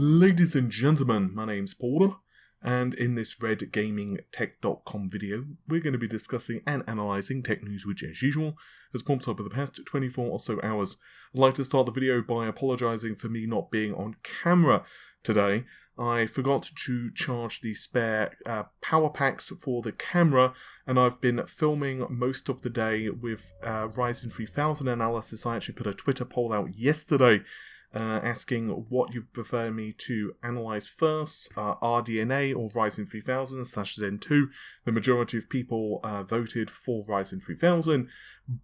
Ladies and gentlemen, my name's Porter, and in this RedGamingTech.com video, we're going to be discussing and analysing tech news which, as usual, has popped up in the past 24 or so hours. I'd like to start the video by apologising for me not being on camera today. I forgot to charge the spare power packs for the camera, and I've been filming most of the day with Ryzen 3000 analysis. I actually put a Twitter poll out yesterday asking what you prefer me to analyse first, RDNA or Ryzen 3000/Zen 2. The majority of people voted for Ryzen 3000,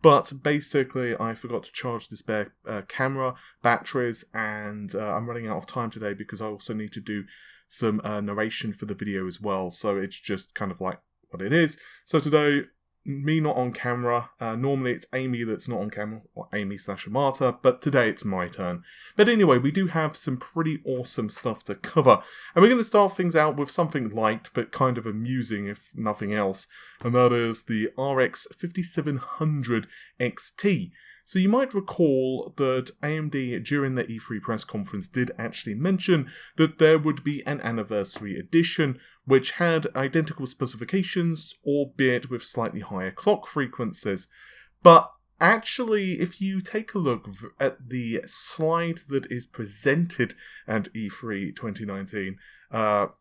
but basically I forgot to charge the spare camera, batteries, and I'm running out of time today because I also need to do some narration for the video as well, so it's just kind of like what it is. So today, me not on camera. Normally it's Amy that's not on camera, or Amy/Amata, but today it's my turn. But anyway, we do have some pretty awesome stuff to cover, and we're going to start things out with something light but kind of amusing if nothing else, and that is the RX 5700 XT. So you might recall that AMD during the E3 press conference did actually mention that there would be an anniversary edition which had identical specifications, albeit with slightly higher clock frequencies. But actually, if you take a look at the slide that is presented at E3 2019,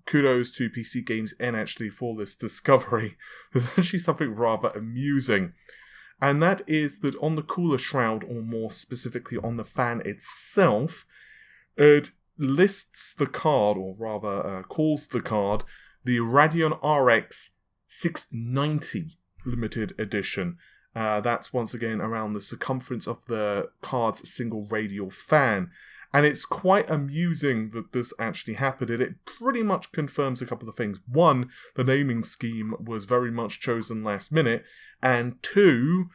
kudos to PC Games N actually for this discovery. There's actually something rather amusing. And that is that on the cooler shroud, or more specifically on the fan itself, it lists the card, or rather calls the card, the Radeon RX 690 limited edition. That's once again around the circumference of the card's single radial fan. And it's quite amusing that this actually happened, and it pretty much confirms a couple of things. One, the naming scheme was very much chosen last minute, and two,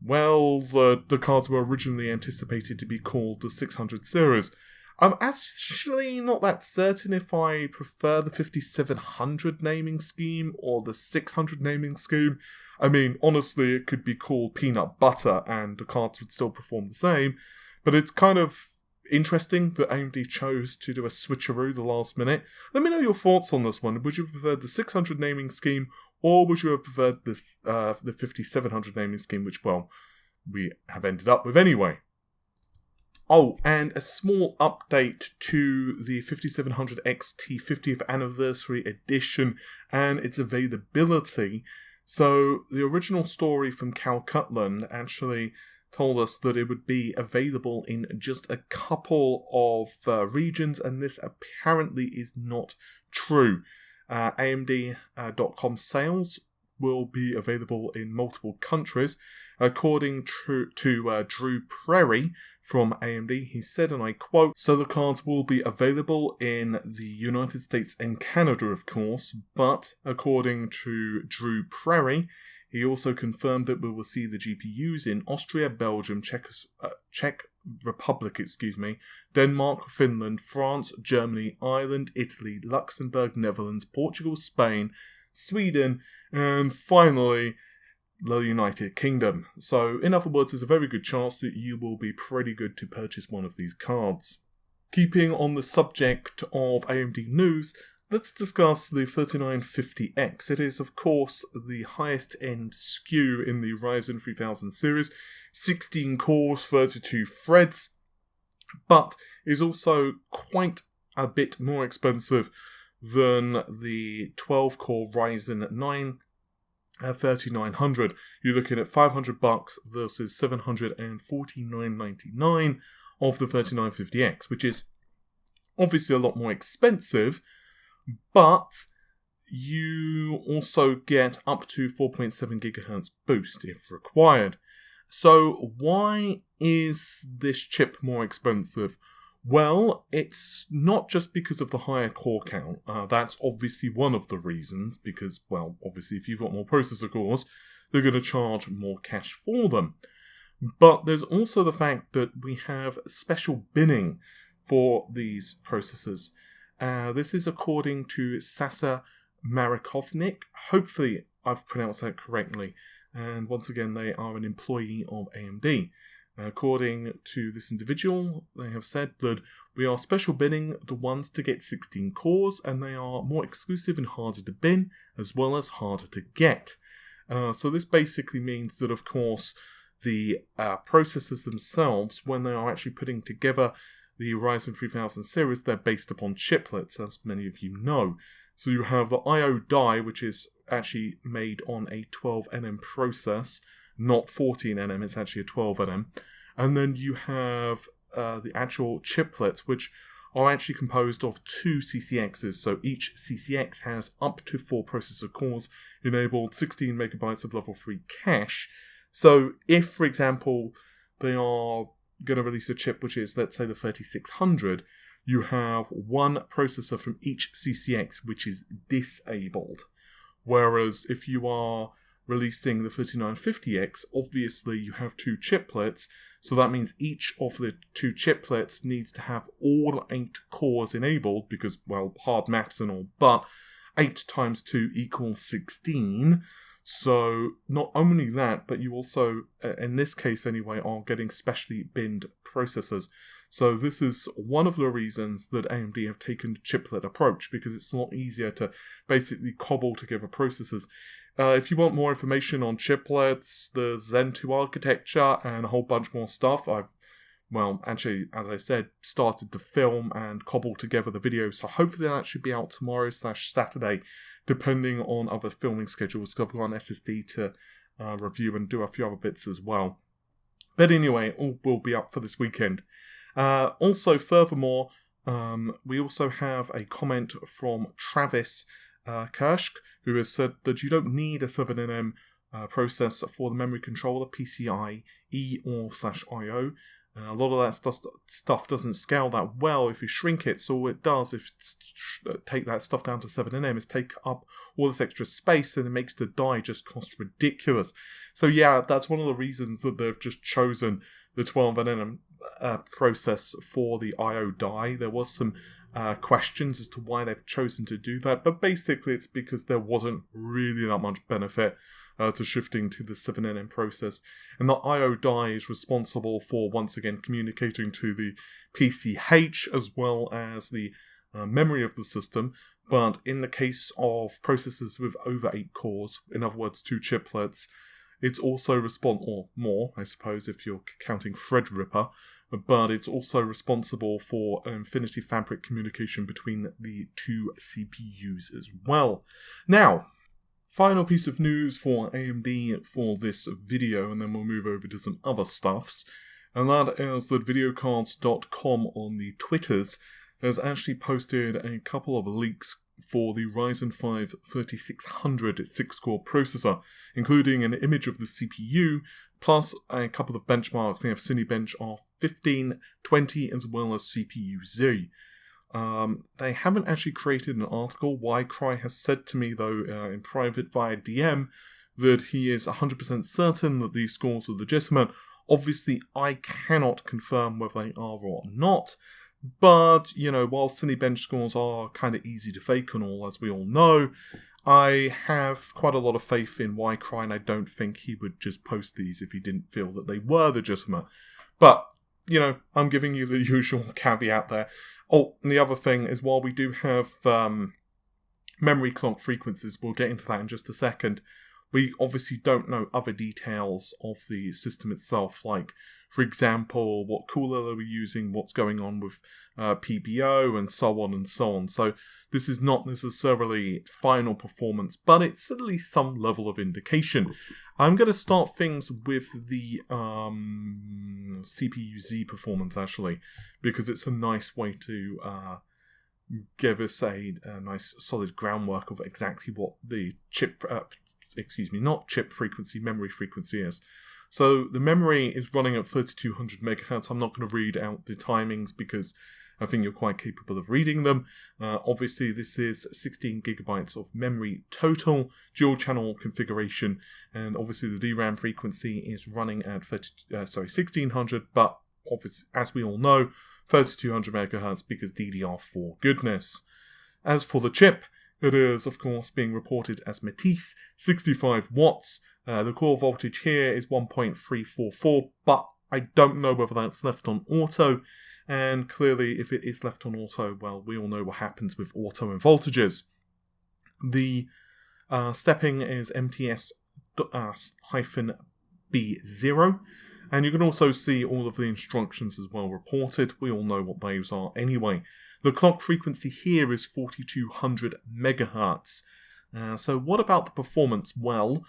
well, the cards were originally anticipated to be called the 600 series. I'm actually not that certain if I prefer the 5700 naming scheme or the 600 naming scheme. I mean, honestly, it could be called Peanut Butter and the cards would still perform the same, but it's kind of interesting that AMD chose to do a switcheroo the last minute. Let me know your thoughts on this one. Would you prefer the 600 naming scheme, or would you have preferred this, the 5700 naming scheme, which, well, we have ended up with anyway? Oh, and a small update to the 5700 XT 50th Anniversary Edition and its availability. So, the original story from Cal Cutland actually told us that it would be available in just a couple of regions, and this apparently is not true. AMD.com sales will be available in multiple countries. According to Drew Prairie from AMD, he said, and I quote, "So the cards will be available in the United States and Canada, of course, but according to Drew Prairie, he also confirmed that we will see the GPUs in Austria, Belgium, Czech Republic, Denmark, Finland, France, Germany, Ireland, Italy, Luxembourg, Netherlands, Portugal, Spain, Sweden, and finally, the United Kingdom." So, in other words, there's a very good chance that you will be pretty good to purchase one of these cards. Keeping on the subject of AMD news, let's discuss the 3950X. It is, of course, the highest end SKU in the Ryzen 3000 series, 16 cores, 32 threads, but is also quite a bit more expensive than the 12-core Ryzen 9 3900. You're looking at $500 versus $749.99 of the 3950X, which is obviously a lot more expensive, but you also get up to 4.7 GHz boost if required. So why is this chip more expensive? Well, it's not just because of the higher core count. That's obviously one of the reasons, because, well, obviously if you've got more processor cores, they're going to charge more cash for them. But there's also the fact that we have special binning for these processors. This is according to Sasa Marikovnik. Hopefully I've pronounced that correctly. And once again, they are an employee of AMD. According to this individual, they have said that we are special binning the ones to get 16 cores, and they are more exclusive and harder to bin, as well as harder to get. So this basically means that, of course, the processors themselves, when they are actually putting together the Ryzen 3000 series, they're based upon chiplets, as many of you know. So you have the I/O die, which is actually made on a 12nm process, not 14nm, it's actually a 12nm. And then you have the actual chiplets, which are actually composed of 2 CCXs. So each CCX has up to 4 processor cores, enabled 16 megabytes of level 3 cache. So if, for example, they are going to release a chip which is, let's say, the 3600, you have one processor from each CCX which is disabled. Whereas if you are releasing the 3950X, obviously you have 2 chiplets, so that means each of the 2 chiplets needs to have all 8 cores enabled, because, well, hard maths and all, but 8 times 2 equals 16. So not only that, but you also, in this case anyway, are getting specially binned processors. So this is one of the reasons that AMD have taken the chiplet approach, because it's a lot easier to basically cobble together processors. If you want more information on chiplets, the Zen 2 architecture, and a whole bunch more stuff, I've, well, actually, as I said, started to film and cobble together the video, so hopefully that should be out tomorrow/Saturday, depending on other filming schedules, because I've got an SSD to review and do a few other bits as well. But anyway, all will be up for this weekend. Also, furthermore, we also have a comment from Travis Kirsch, who has said that you don't need a 7nm processor for the memory controller, PCIe or /IO. A lot of that stuff doesn't scale that well if you shrink it, so what it does, if you take that stuff down to 7nm, is take up all this extra space, and it makes the die just cost ridiculous. So yeah, that's one of the reasons that they've just chosen the 12nm process for the I/O die. There was some questions as to why they've chosen to do that, but basically it's because there wasn't really that much benefit to shifting to the 7nm process. And the I/O die is responsible for, once again, communicating to the PCH as well as the memory of the system. But in the case of processors with over 8 cores, in other words 2 chiplets, it's also or more, I suppose, if you're counting Threadripper, but it's also responsible for Infinity Fabric communication between the 2 CPUs as well. Now, final piece of news for AMD for this video, and then we'll move over to some other stuffs, and that is that videocards.com on the Twitters has actually posted a couple of leaks for the Ryzen 5 3600 6-core processor, including an image of the CPU, plus a couple of benchmarks. We have Cinebench of 15, 20, as well as CPU-Z. They haven't actually created an article. Ycry has said to me, though, in private via DM, that he is 100% certain that these scores are legitimate. Obviously, I cannot confirm whether they are or not, but, you know, while Cinebench scores are kind of easy to fake and all, as we all know, I have quite a lot of faith in Ycry, and I don't think he would just post these if he didn't feel that they were legitimate. But, you know, I'm giving you the usual caveat there. Oh, and the other thing is, while we do have memory clock frequencies, we'll get into that in just a second, we obviously don't know other details of the system itself, like, for example, what cooler are we using, what's going on with PBO, and so on and so on. So this is not necessarily final performance, but it's at least some level of indication. I'm going to start things with the CPU-Z performance, actually, because it's a nice way to give us a nice solid groundwork of exactly what the memory frequency is. So the memory is running at 3200 MHz. I'm not going to read out the timings because I think you're quite capable of reading them. Obviously, this is 16 gigabytes of memory total, dual channel configuration, and obviously the DRAM frequency is running at 1600, but obviously, as we all know, 3200 MHz because DDR4 goodness. As for the chip, it is, of course, being reported as Matisse, 65 watts. The core voltage here is 1.344, but I don't know whether that's left on auto, and clearly if it is left on auto, well, we all know what happens with auto and voltages. The stepping is MTS-B0, and you can also see all of the instructions as well reported. We all know what those are anyway. The clock frequency here is 4200 megahertz. So what about the performance? Well,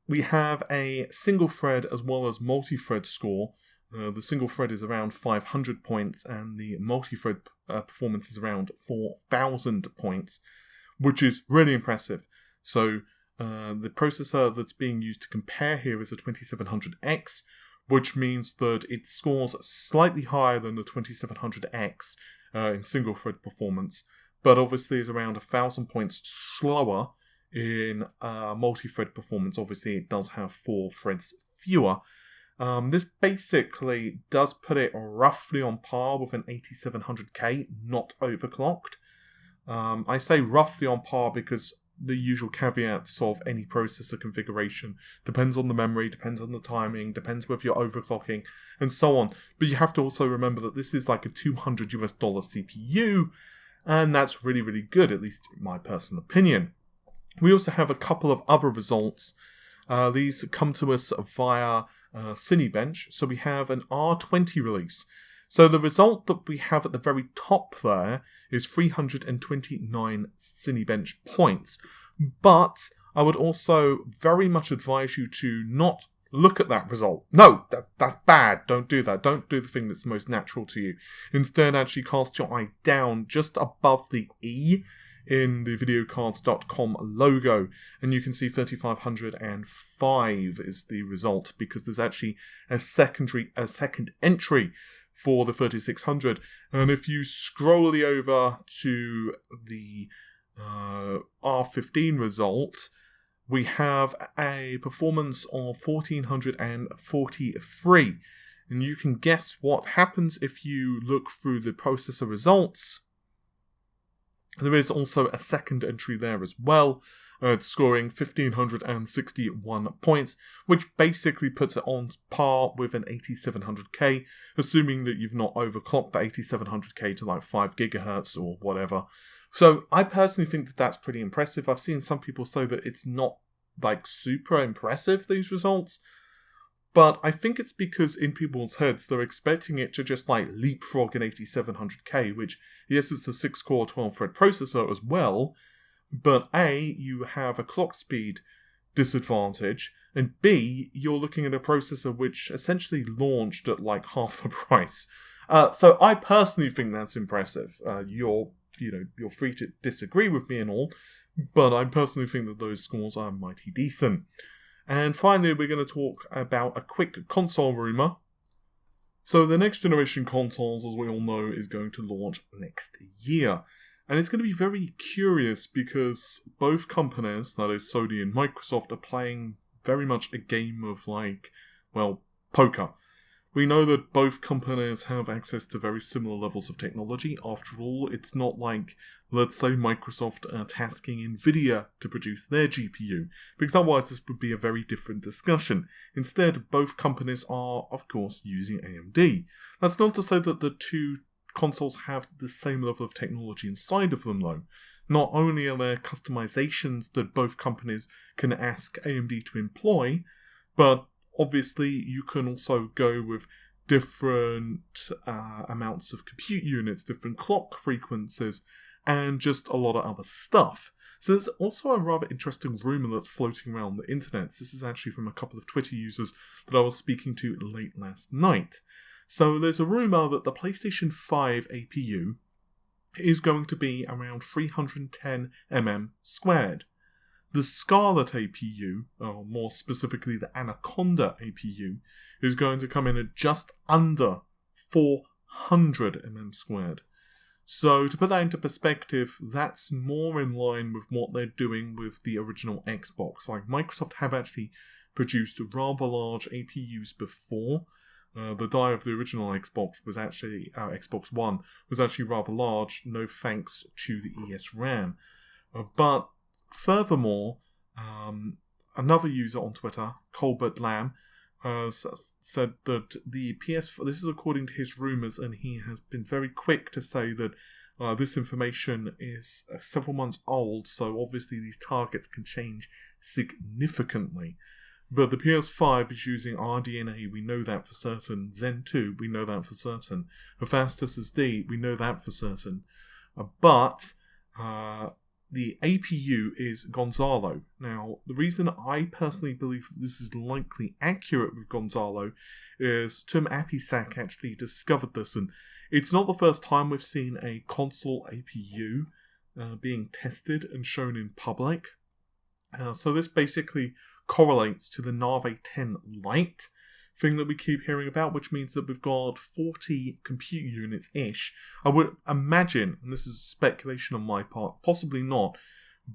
we have a single thread as well as multi-thread score. The single thread is around 500 points and the multi-thread performance is around 4000 points, which is really impressive. So the processor that's being used to compare here is a 2700X, which means that it scores slightly higher than the 2700X in single thread performance, but obviously is around 1000 points slower in multi-thread performance. Obviously it does have 4 threads fewer. This basically does put it roughly on par with an 8700K, not overclocked. I say roughly on par because the usual caveats of any processor configuration depends on the memory, depends on the timing, depends whether you're overclocking, and so on. But you have to also remember that this is like a $200 CPU, and that's really, really good, at least in my personal opinion. We also have a couple of other results. These come to us via Cinebench. So we have an R20 release. So the result that we have at the very top there is 329 Cinebench points. But I would also very much advise you to not look at that result. No, that's bad. Don't do that. Don't do the thing that's most natural to you. Instead, actually cast your eye down just above the E in the videocards.com logo, and you can see 3505 is the result, because there's actually a second entry for the 3600. And if you scroll over to the R15 result, we have a performance of 1443. And you can guess what happens if you look through the processor results. There is also a second entry there as well. It's scoring 1561 points, which basically puts it on par with an 8700K, assuming that you've not overclocked the 8700K to like 5 gigahertz or whatever. So I personally think that that's pretty impressive. I've seen some people say that it's not like super impressive, these results. But I think it's because in people's heads they're expecting it to just like leapfrog an 8700K, which, yes, it's a 6-core 12-thread processor as well, but A, you have a clock speed disadvantage, and B, you're looking at a processor which essentially launched at like half the price. So I personally think that's impressive. You're free to disagree with me and all, but I personally think that those scores are mighty decent. And finally, we're going to talk about a quick console rumour. So the next generation consoles, as we all know, is going to launch next year. And it's going to be very curious because both companies, that is Sony and Microsoft, are playing very much a game of poker. We know that both companies have access to very similar levels of technology. After all, it's not like, let's say, Microsoft are tasking Nvidia to produce their GPU, because otherwise this would be a very different discussion. Instead, both companies are, of course, using AMD. That's not to say that the two consoles have the same level of technology inside of them, though. Not only are there customizations that both companies can ask AMD to employ, but obviously you can also go with different amounts of compute units, different clock frequencies, and just a lot of other stuff. So there's also a rather interesting rumour that's floating around the internet. This is actually from a couple of Twitter users that I was speaking to late last night. So there's a rumour that the PlayStation 5 APU is going to be around 310 squared. The Scarlet APU, or more specifically the Anaconda APU, is going to come in at just under 400 squared. So to put that into perspective, that's more in line with what they're doing with the original Xbox. Like, Microsoft have actually produced rather large APUs before. The die of the original Xbox was actually, Xbox One, was actually rather large, no thanks to the ESRAM. But furthermore, another user on Twitter, Colbert Lamb, said that the PS4, this is according to his rumours, and he has been very quick to say that this information is several months old, so obviously these targets can change significantly. But the PS5 is using RDNA, we know that for certain. Zen 2, we know that for certain. A fast SSD, we know that for certain. But the APU is Gonzalo. Now, the reason I personally believe this is likely accurate with Gonzalo is Tim Apisak actually discovered this, and it's not the first time we've seen a console APU being tested and shown in public. So this basically correlates to the Navi 10 Lite thing that we keep hearing about, which means that we've got 40 compute units-ish. I would imagine, and this is speculation on my part, possibly not,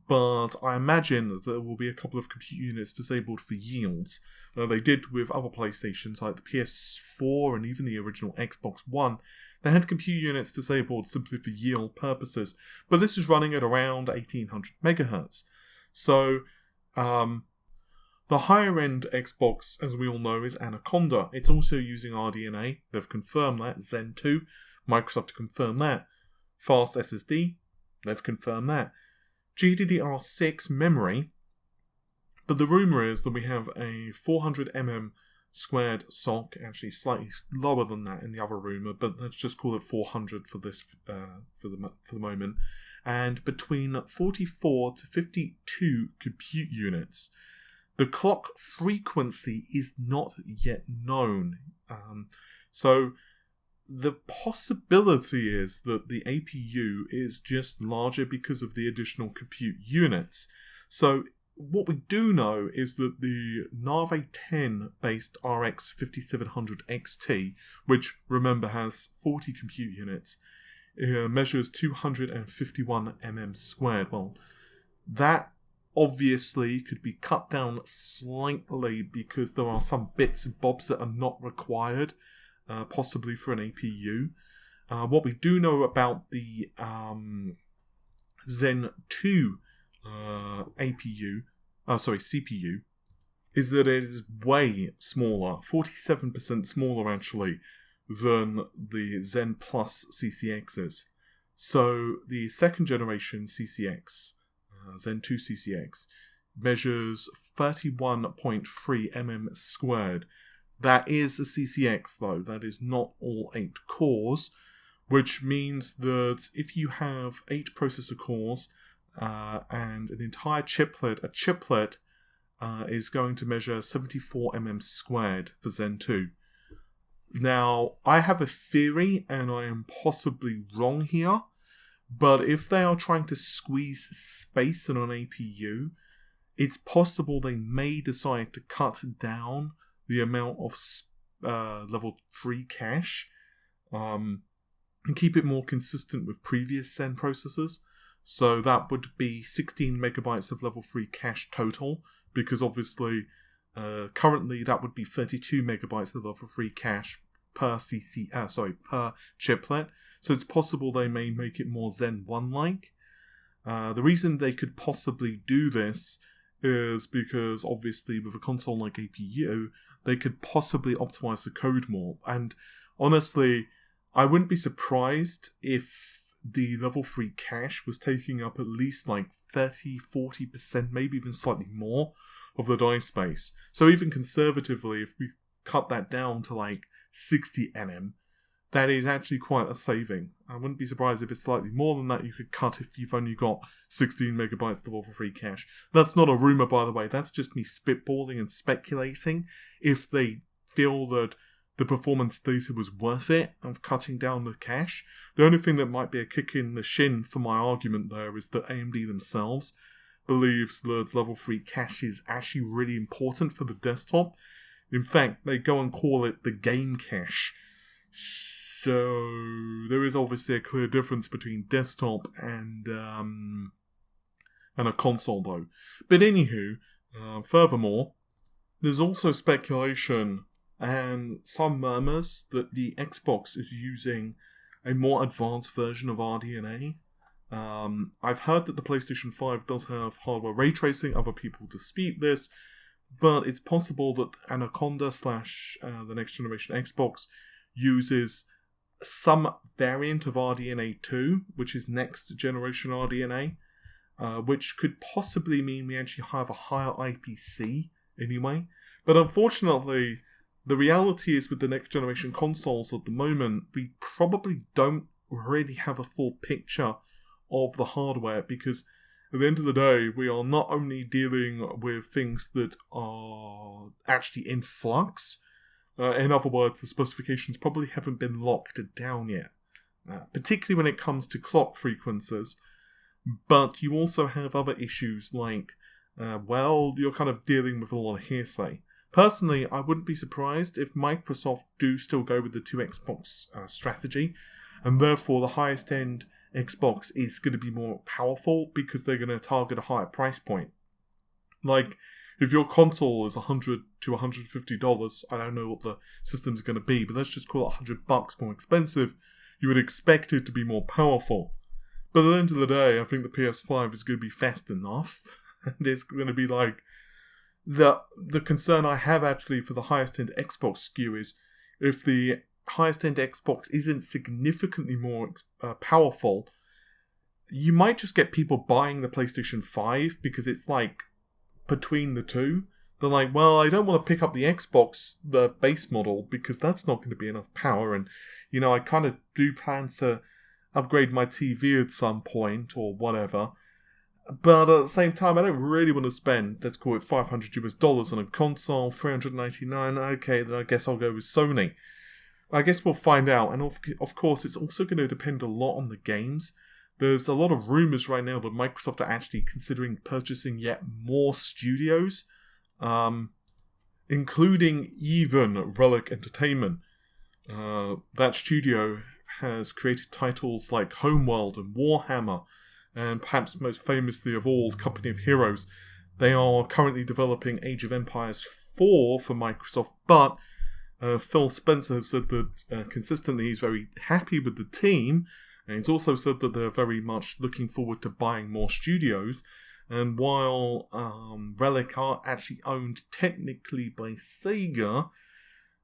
but I imagine that there will be a couple of compute units disabled for yields. They did with other PlayStations like the PS4 and even the original Xbox One. They had compute units disabled simply for yield purposes, but this is running at around 1800 MHz. So, the higher-end Xbox, as we all know, is Anaconda. It's also using RDNA. They've confirmed that. Zen 2, Microsoft confirmed that. Fast SSD, they've confirmed that. GDDR6 memory, but the rumour is that we have a 400mm squared SoC, actually slightly lower than that in the other rumour, but let's just call it 400 for this for the moment, and between 44 to 52 compute units. The clock frequency is not yet known. So the possibility is that the APU is just larger because of the additional compute units. So what we do know is that the Navi 10 based RX 5700 XT, which remember has 40 compute units, measures 251 mm squared. Well, that obviously could be cut down slightly because there are some bits and bobs that are not required, possibly for an APU. What we do know about the Zen 2 CPU, is that it is way smaller, 47% smaller actually, than the Zen Plus CCXs. So the second generation CCX, Zen 2 CCX, measures 31.3 mm squared. That is a CCX though, that is not all 8 cores, which means that if you have 8 processor cores and an entire chiplet, a chiplet is going to measure 74 mm squared for Zen 2. Now, I have a theory, and I am possibly wrong here, but if they are trying to squeeze space in an APU, it's possible they may decide to cut down the amount of level 3 cache and keep it more consistent with previous Zen processors. So that would be 16 megabytes of level 3 cache total, because obviously currently that would be 32 megabytes of level 3 cache per per chiplet. So it's possible they may make it more Zen 1-like. The reason they could possibly do this is because obviously with a console like APU, they could possibly optimize the code more. And honestly, I wouldn't be surprised if the level 3 cache was taking up at least like 30-40%, maybe even slightly more of the die space. So even conservatively, if we cut that down to like 60 nm, that is actually quite a saving. I wouldn't be surprised if it's slightly more than that you could cut if you've only got 16 megabytes of level 3 cache. That's not a rumour, by the way, that's just me spitballing and speculating. If they feel that the performance data was worth it of cutting down the cache. The only thing that might be a kick in the shin for my argument there is that AMD themselves believes that level 3 cache is actually really important for the desktop. In fact, they go and call it the game cache. So there is obviously a clear difference between desktop and a console though. But anywho, furthermore, there's also speculation and some murmurs that the Xbox is using a more advanced version of RDNA. I've heard that the PlayStation 5 does have hardware ray tracing. Other people dispute this, but it's possible that Anaconda / the next generation Xbox uses some variant of RDNA 2, which is next generation RDNA, which could possibly mean we actually have a higher IPC anyway. But unfortunately, the reality is with the next generation consoles at the moment, we probably don't really have a full picture of the hardware, because at the end of the day, we are not only dealing with things that are actually in flux. In other words, the specifications probably haven't been locked down yet, particularly when it comes to clock frequencies. But you also have other issues like, you're kind of dealing with a lot of hearsay. Personally, I wouldn't be surprised if Microsoft do still go with the two Xbox strategy, and therefore the highest end Xbox is going to be more powerful because they're going to target a higher price point. Like, if your console is $100 to $150, I don't know what the system's going to be, but let's just call it $100 more expensive, you would expect it to be more powerful. But at the end of the day, I think the PS5 is going to be fast enough, and it's going to be like, the concern I have actually for the highest end Xbox SKU is, if the highest end Xbox isn't significantly more powerful, you might just get people buying the PlayStation 5 because it's like between the two. They're like, well, I don't want to pick up the Xbox, the base model, because that's not going to be enough power, and I kind of do plan to upgrade my TV at some point or whatever. But at the same time, I don't really want to spend, let's call it $500 on a console, $399. Okay, then I guess I'll go with Sony. I guess we'll find out, and of course it's also going to depend a lot on the games. There's a lot of rumours right now that Microsoft are actually considering purchasing yet more studios, including even Relic Entertainment. That studio has created titles like Homeworld and Warhammer, and perhaps most famously of all, Company of Heroes. They are currently developing Age of Empires 4 for Microsoft, but Phil Spencer has said that consistently he's very happy with the team, and he's also said that they're very much looking forward to buying more studios. And while Relic are actually owned technically by Sega,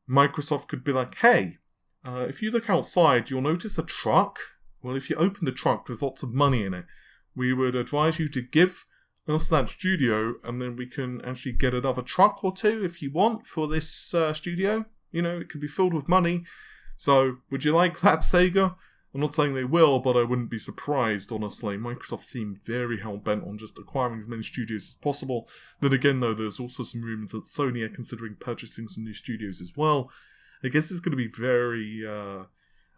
Microsoft could be like, hey, if you look outside, you'll notice a truck. Well, if you open the truck, there's lots of money in it. We would advise you to give us that studio, and then we can actually get another truck or two if you want for this studio. It could be filled with money. So, would you like that, Sega? I'm not saying they will, but I wouldn't be surprised, honestly. Microsoft seem very hell-bent on just acquiring as many studios as possible. Then again, though, there's also some rumours that Sony are considering purchasing some new studios as well. I guess it's going to be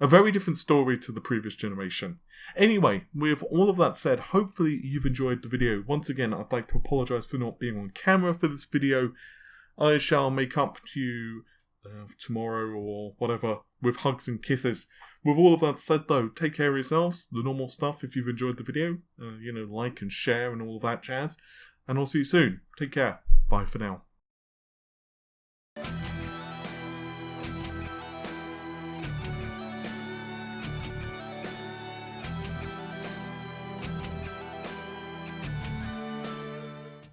a very different story to the previous generation. Anyway, with all of that said, hopefully you've enjoyed the video. Once again, I'd like to apologise for not being on camera for this video. I shall make up to you tomorrow or whatever with hugs and kisses. With all of that said, though, take care of yourselves, the normal stuff. If you've enjoyed the video, like and share and all that jazz. And I'll see you soon. Take care. Bye for now.